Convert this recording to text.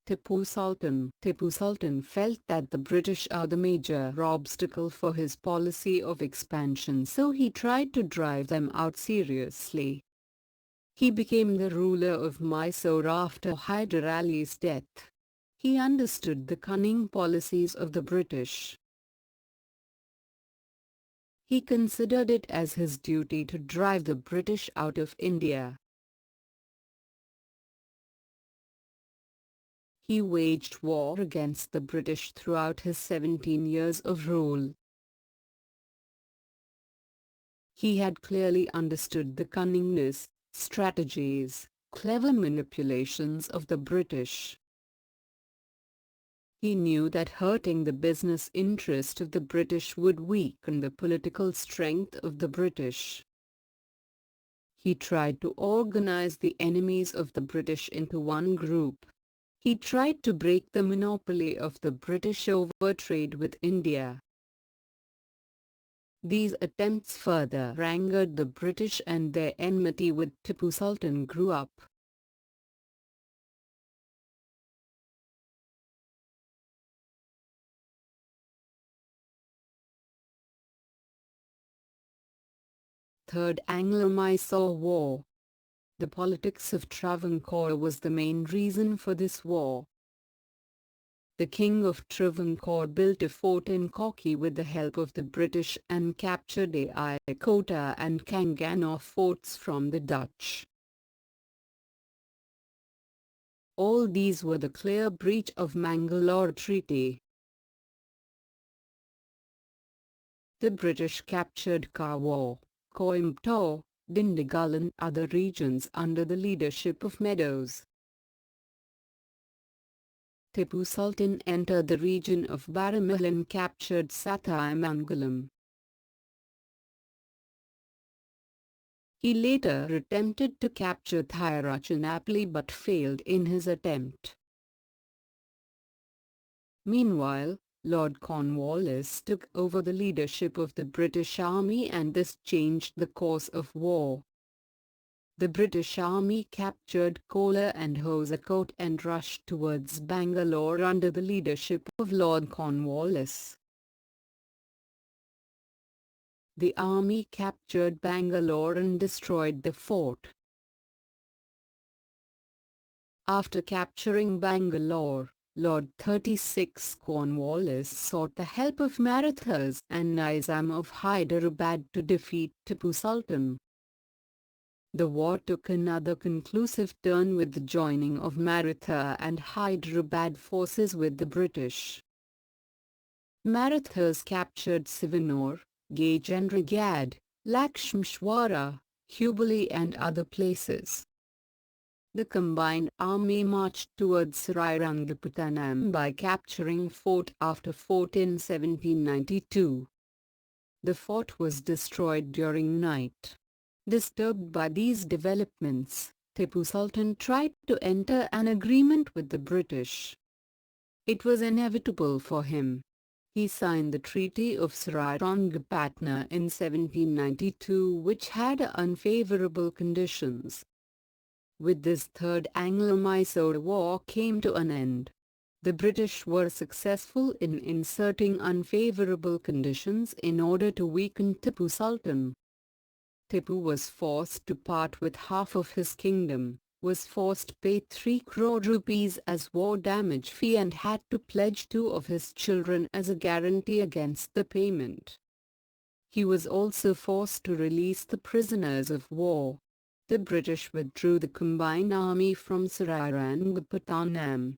Tippu Sultan felt that the British are the major obstacle for his policy of expansion, so he tried to drive them out seriously. He became the ruler of Mysore after Hyder Ali's death. He understood the cunning policies of the British. He considered it as his duty to drive the British out of India. He waged war against the British throughout his 17 years of rule. He had clearly understood the cunningness, strategies, clever manipulations of the British. He knew that hurting the business interest of the British would weaken the political strength of the British. He tried to organize the enemies of the British into one group. He tried to break the monopoly of the British over trade with India. These attempts further angered the British and their enmity with Tippu Sultan grew up. Third Anglo-Mysore War. The politics of Travancore was the main reason for this war. The King of Travancore built a fort in Cork with the help of the British and captured Kota and Kanganore forts from the Dutch. All these were the clear breach of Mangalore Treaty. The British captured Karwar, Coimbatore, Dindigul and other regions under the leadership of Meadows. Tippu Sultan entered the region of Baramal and captured Satyamangalam. He later attempted to capture Tiruchirappalli but failed in his attempt. Meanwhile, Lord Cornwallis took over the leadership of the British Army and this changed the course of war. The British Army captured Kolar and Hosacote and rushed towards Bangalore under the leadership of Lord Cornwallis. The army captured Bangalore and destroyed the fort. After capturing Bangalore, Lord 36 Cornwallis sought the help of Marathas and Nizam of Hyderabad to defeat Tippu Sultan. The war took another conclusive turn with the joining of Maratha and Hyderabad forces with the British. Marathas captured Sivanur, Gajendragad, Lakshmeshwara, Hubali and other places. The combined army marched towards Srirangapatnam by capturing fort after fort in 1792. The fort was destroyed during night. Disturbed by these developments, Tippu Sultan tried to enter an agreement with the British. It was inevitable for him. He signed the Treaty of Srirangapatna in 1792 which had unfavorable conditions. With this Third Anglo-Mysore War came to an end. The British were successful in inserting unfavorable conditions in order to weaken Tippu Sultan. Tippu was forced to part with half of his kingdom, was forced to pay 3 crore rupees as war damage fee and had to pledge 2 of his children as a guarantee against the payment. He was also forced to release the prisoners of war. The British withdrew the combined army from Srirangapatnam.